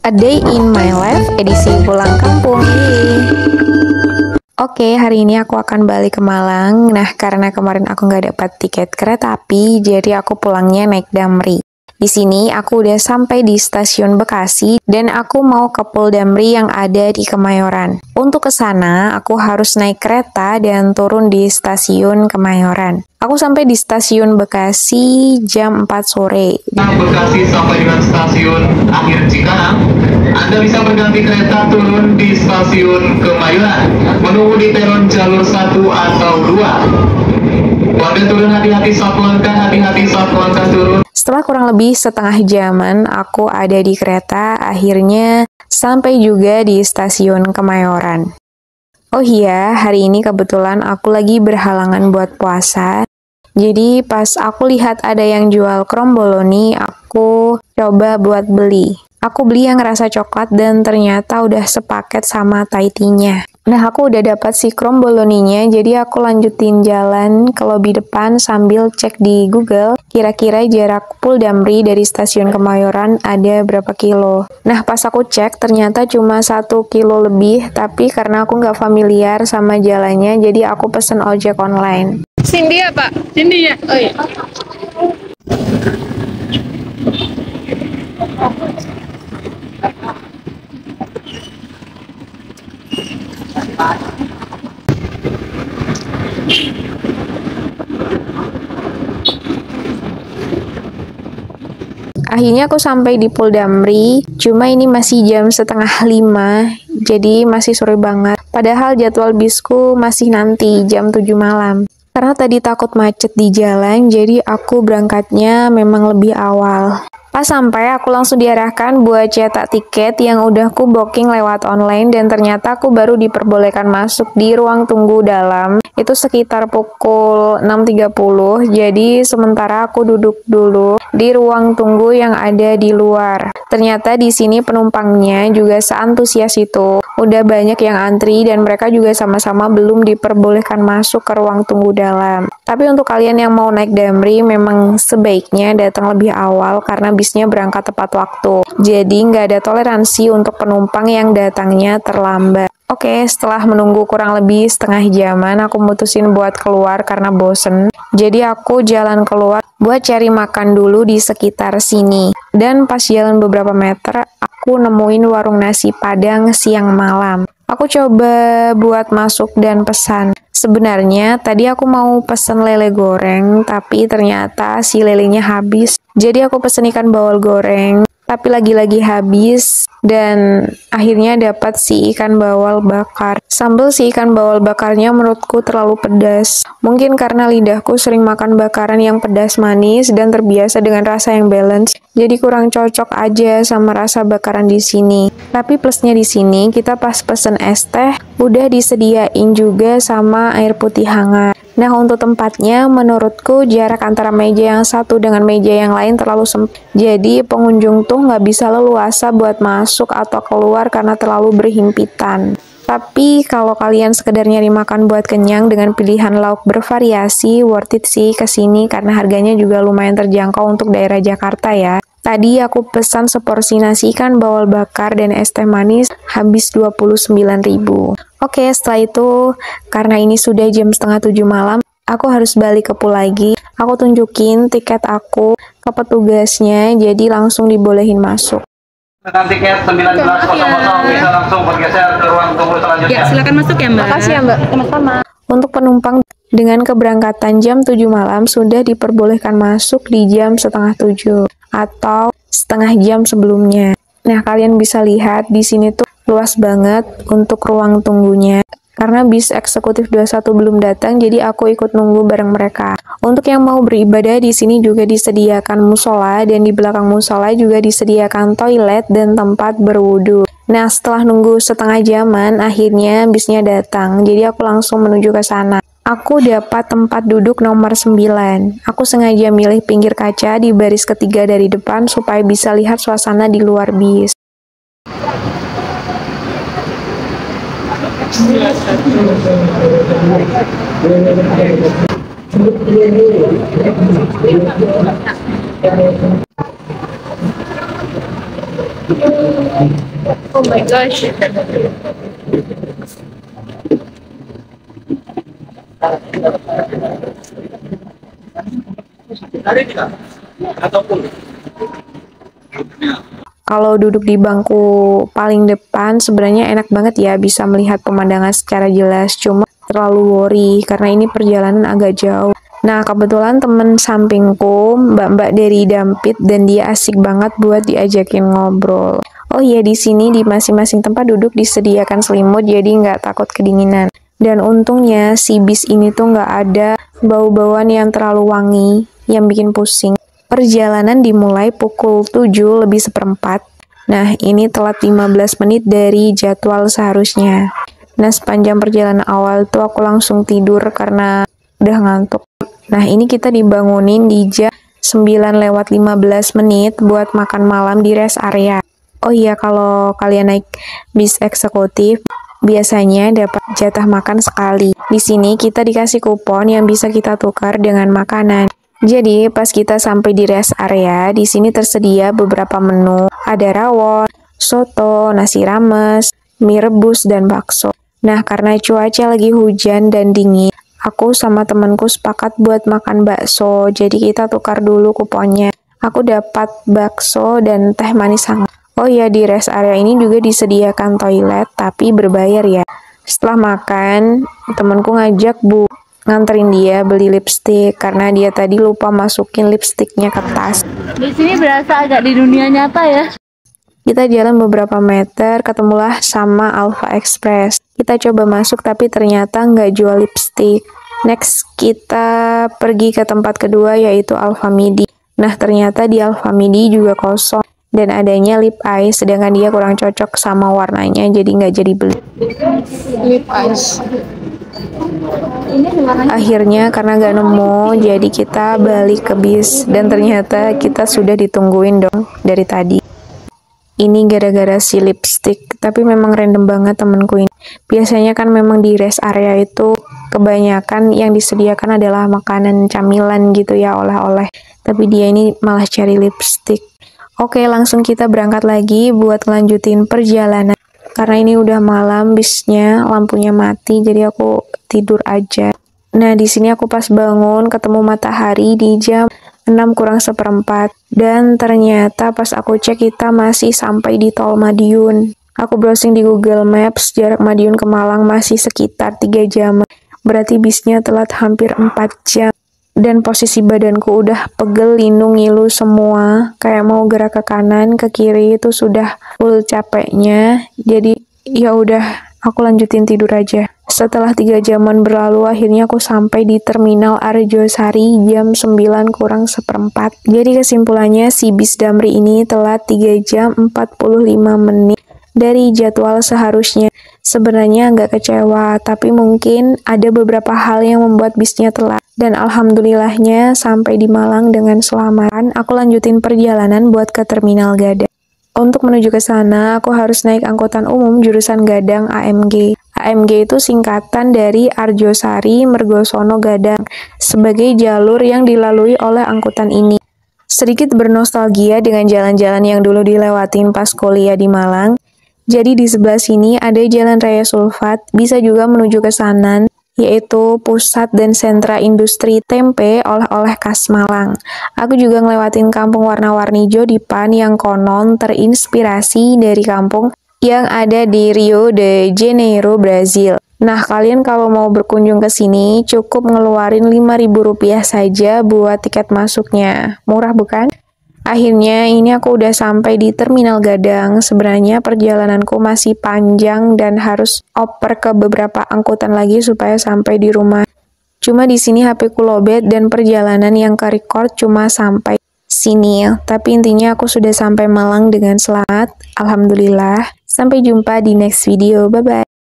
A Day in My Life edisi pulang kampung. Oke, hari ini aku akan balik ke Malang. Nah, karena kemarin aku nggak dapat tiket kereta api, jadi aku pulangnya naik Damri. Di sini aku udah sampai di stasiun Bekasi dan aku mau ke Pul Damri yang ada di Kemayoran. Untuk ke sana, aku harus naik kereta dan turun di stasiun Kemayoran. Aku sampai di stasiun Bekasi jam 4 sore. Bekasi sampai dengan stasiun akhir Cikarang, Anda bisa berganti kereta turun di stasiun Kemayoran, menunggu di peron jalur 1 atau 2. Warga turun hati-hati saat langkah turun. Setelah kurang lebih setengah jaman aku ada di kereta, akhirnya sampai juga di stasiun Kemayoran. Oh iya, hari ini kebetulan aku lagi berhalangan buat puasa. Jadi pas aku lihat ada yang jual kromboloni, aku coba buat beli. Aku beli yang rasa coklat dan ternyata udah sepaket sama Thai tea-nya. Nah, aku udah dapat si kromboloninya, jadi aku lanjutin jalan ke lobi depan sambil cek di Google kira-kira jarak Pul Damri dari stasiun Kemayoran ada berapa kilo. Nah, pas aku cek ternyata cuma 1 kilo lebih, tapi karena aku nggak familiar sama jalannya, jadi aku pesen ojek online. Cindy ya, Pak? Cindy ya? Oh iya. Akhirnya aku sampai di Pul Damri, cuma ini masih jam setengah 5, jadi masih sore banget. Padahal jadwal bisku masih nanti jam 7 malam. Karena tadi takut macet di jalan, jadi aku berangkatnya memang lebih awal. Pas sampai, aku langsung diarahkan buat cetak tiket yang udah aku booking lewat online dan ternyata aku baru diperbolehkan masuk di ruang tunggu dalam. Itu sekitar pukul 6.30, jadi sementara aku duduk dulu di ruang tunggu yang ada di luar. Ternyata di sini penumpangnya juga seantusias itu. Udah banyak yang antri dan mereka juga sama-sama belum diperbolehkan masuk ke ruang tunggu dalam. Tapi untuk kalian yang mau naik Damri, memang sebaiknya datang lebih awal karena bisnya berangkat tepat waktu. Jadi nggak ada toleransi untuk penumpang yang datangnya terlambat. Oke, setelah menunggu kurang lebih setengah jaman, aku mutusin buat keluar karena bosen. Jadi aku jalan keluar buat cari makan dulu di sekitar sini. Dan pas jalan beberapa meter, aku nemuin warung nasi Padang siang malam. Aku coba buat masuk dan pesan. Sebenarnya tadi aku mau pesen lele goreng, tapi ternyata si lelenya habis. Jadi aku pesen ikan bawal goreng, tapi lagi-lagi habis. Dan akhirnya dapat si ikan bawal bakar. Sambal si ikan bawal bakarnya menurutku terlalu pedas. Mungkin karena lidahku sering makan bakaran yang pedas manis dan terbiasa dengan rasa yang balance, jadi kurang cocok aja sama rasa bakaran di sini. Tapi plusnya di sini, kita pas pesen es teh, udah disediain juga sama air putih hangat. Nah, untuk tempatnya, menurutku jarak antara meja yang satu dengan meja yang lain terlalu sempit. Jadi, pengunjung tuh nggak bisa leluasa buat masuk atau keluar karena terlalu berhimpitan. Tapi, kalau kalian sekedar nyari makan buat kenyang dengan pilihan lauk bervariasi, worth it sih kesini karena harganya juga lumayan terjangkau untuk daerah Jakarta ya. Tadi aku pesan seporsi nasi ikan bawal bakar dan es teh manis, habis 29.000. Oke, setelah itu, karena ini sudah jam setengah 7 malam, aku harus balik ke Pul lagi. Aku tunjukin tiket aku ke petugasnya, jadi langsung dibolehin masuk. Dengan tiket 19.00 bisa langsung bergeser ke ruang tunggu selanjutnya. Ya, silakan masuk ya, Mbak. Makasih ya, Mbak. Sama-sama. Untuk penumpang dengan keberangkatan jam 7 malam sudah diperbolehkan masuk di jam setengah 7 atau setengah jam sebelumnya. Nah, kalian bisa lihat di sini tuh luas banget untuk ruang tunggunya. Karena bis eksekutif 21 belum datang, jadi aku ikut nunggu bareng mereka. Untuk yang mau beribadah di sini juga disediakan musola dan di belakang musola juga disediakan toilet dan tempat berwudu. Nah, setelah nunggu setengah jaman, akhirnya bisnya datang. Jadi aku langsung menuju ke sana. Aku dapat tempat duduk nomor 9. Aku sengaja milih pinggir kaca di baris ketiga dari depan supaya bisa lihat suasana di luar bis. Oh my gosh. Kalau duduk di bangku paling depan sebenarnya enak banget ya, bisa melihat pemandangan secara jelas, cuma terlalu worry karena ini perjalanan agak jauh. Nah, kebetulan temen sampingku, mbak-mbak dari Dampit, dan dia asik banget buat diajakin ngobrol. Oh iya, di sini di masing-masing tempat duduk disediakan selimut, jadi nggak takut kedinginan. Dan untungnya si bis ini tuh nggak ada bau-bauan yang terlalu wangi, yang bikin pusing. Perjalanan dimulai pukul 7 lebih seperempat. Nah, ini telat 15 menit dari jadwal seharusnya. Nah, sepanjang perjalanan awal tuh aku langsung tidur karena udah ngantuk. Nah, ini kita dibangunin di jam 9:15 buat makan malam di rest area. Oh iya, kalau kalian naik bis eksekutif, biasanya dapat jatah makan sekali. Di sini kita dikasih kupon yang bisa kita tukar dengan makanan. Jadi, pas kita sampai di rest area, di sini tersedia beberapa menu. Ada rawon, soto, nasi rames, mie rebus, dan bakso. Nah, karena cuaca lagi hujan dan dingin, aku sama temanku sepakat buat makan bakso, jadi kita tukar dulu kuponnya. Aku dapat bakso dan teh manis hangat. Oh iya, di rest area ini juga disediakan toilet, tapi berbayar ya. Setelah makan, temanku ngajak nganterin dia beli lipstik, karena dia tadi lupa masukin lipstiknya ke tas. Di sini berasa agak di dunia nyata ya. Kita jalan beberapa meter, ketemulah sama Alpha Express. Kita coba masuk, tapi ternyata nggak jual lipstik. Next, kita pergi ke tempat kedua, yaitu Alpha Midi. Nah, ternyata di Alpha Midi juga kosong, dan adanya lip eye, sedangkan dia kurang cocok sama warnanya, jadi nggak jadi beli. Lip eyes. Akhirnya, karena nggak nemu, jadi kita balik ke bis, dan ternyata kita sudah ditungguin dong dari tadi. Ini gara-gara si lipstick, tapi memang random banget temenku ini. Biasanya kan memang di rest area itu kebanyakan yang disediakan adalah makanan camilan gitu ya, oleh-oleh. Tapi dia ini malah cari lipstick. Oke, langsung kita berangkat lagi buat ngelanjutin perjalanan. Karena ini udah malam, bisnya lampunya mati, jadi aku tidur aja. Nah, di sini aku pas bangun ketemu matahari di jam 6:04, dan ternyata pas aku cek kita masih sampai di Tol Madiun. Aku browsing di Google Maps, jarak Madiun ke Malang masih sekitar 3 jam. Berarti bisnya telat hampir 4 jam. Dan posisi badanku udah pegel, linu, ngilu semua, kayak mau gerak ke kanan, ke kiri itu sudah full capeknya. Jadi ya udah, aku lanjutin tidur aja. Setelah 3 jaman berlalu, akhirnya aku sampai di Terminal Arjosari jam 9:45. Jadi kesimpulannya, si bis Damri ini telat 3 jam 45 menit dari jadwal seharusnya. Sebenarnya agak kecewa, tapi mungkin ada beberapa hal yang membuat bisnya telat. Dan alhamdulillahnya sampai di Malang dengan selamat. Aku lanjutin perjalanan buat ke Terminal Gadang. Untuk menuju ke sana, aku harus naik angkutan umum jurusan Gadang AMG. AMG itu singkatan dari Arjosari Mergosono Gadang, sebagai jalur yang dilalui oleh angkutan ini. Sedikit bernostalgia dengan jalan-jalan yang dulu dilewatin pas kuliah di Malang. Jadi di sebelah sini ada Jalan Raya Sulfat, bisa juga menuju ke Sanan, yaitu pusat dan sentra industri tempe oleh-oleh khas Malang. Aku juga ngelewatin kampung warna-warni Jodipan yang konon terinspirasi dari kampung yang ada di Rio de Janeiro, Brazil. Nah, kalian kalau mau berkunjung ke sini, cukup ngeluarin Rp5.000 saja buat tiket masuknya. Murah bukan? Akhirnya ini aku udah sampai di Terminal Gadang. Sebenarnya perjalananku masih panjang dan harus oper ke beberapa angkutan lagi supaya sampai di rumah. Cuma di sini HP ku lowbat dan perjalanan yang ke-record cuma sampai sini. Tapi intinya aku sudah sampai Malang dengan selamat. Alhamdulillah. Sampai jumpa di next video. Bye-bye.